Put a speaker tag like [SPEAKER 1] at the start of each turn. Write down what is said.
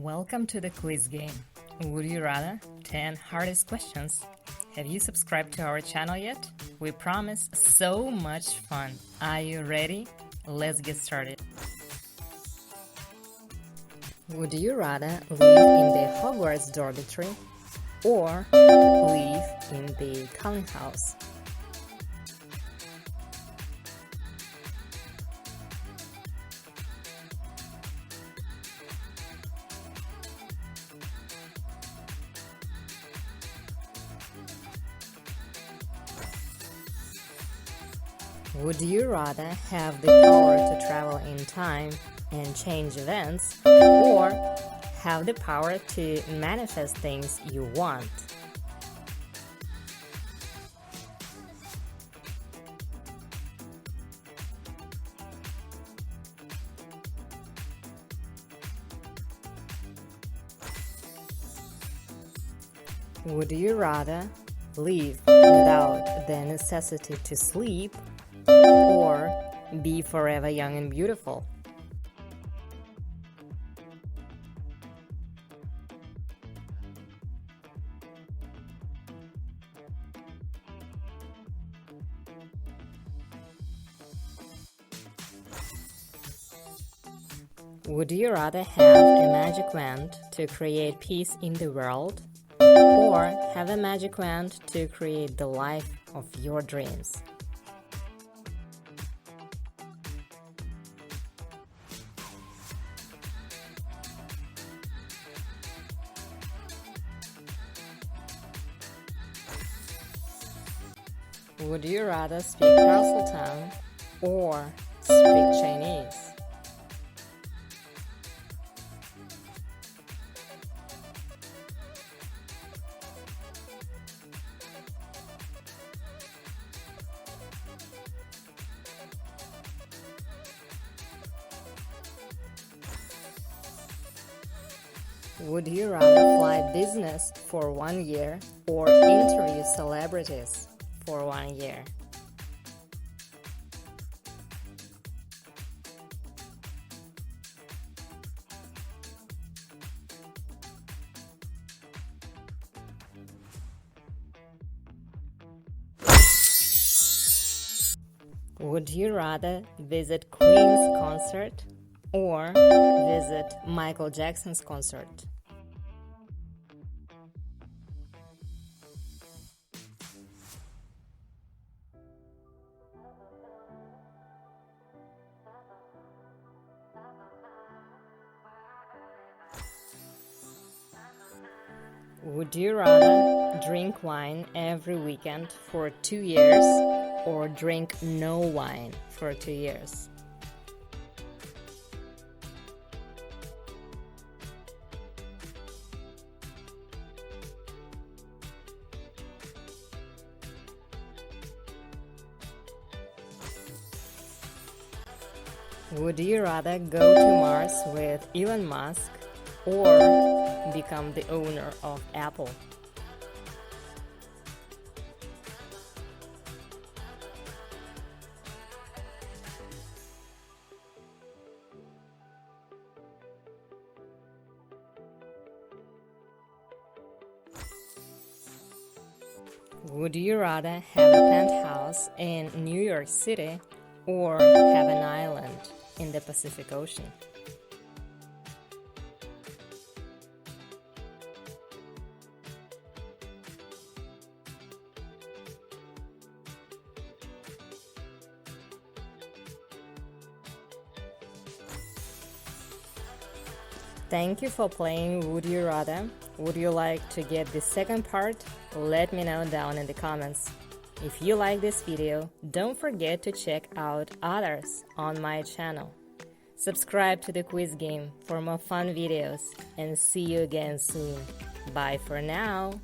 [SPEAKER 1] Welcome to the quiz game. Would you rather? 10 hardest questions. Have you subscribed to our channel yet? We promise so much fun. Are you ready? Let's get started. Would you rather live in the Hogwarts dormitory or live in the Culling house? Would you rather have the power to travel in time and change events, or have the power to manifest things you want? Would you rather live without the necessity to sleep, or be forever young and beautiful? Would you rather have a magic wand to create peace in the world, or have a magic wand to create the life of your dreams? Would you rather speak Parseltongue or speak Chinese? Would you rather fly business for 1 year or interview celebrities for 1 year? Would you rather visit Queen's concert or visit Michael Jackson's concert? Would you rather drink wine every weekend for 2 years or drink no wine for 2 years? Would you rather go to Mars with Elon Musk or become the owner of Apple? Would you rather have a penthouse in New York City or have an island in the Pacific Ocean? Thank you for playing Would You Rather. Would you like to get the second part? Let me know down in the comments. If you like this video, don't forget to check out others on my channel. Subscribe to the quiz game for more fun videos, and see you again soon. Bye for now.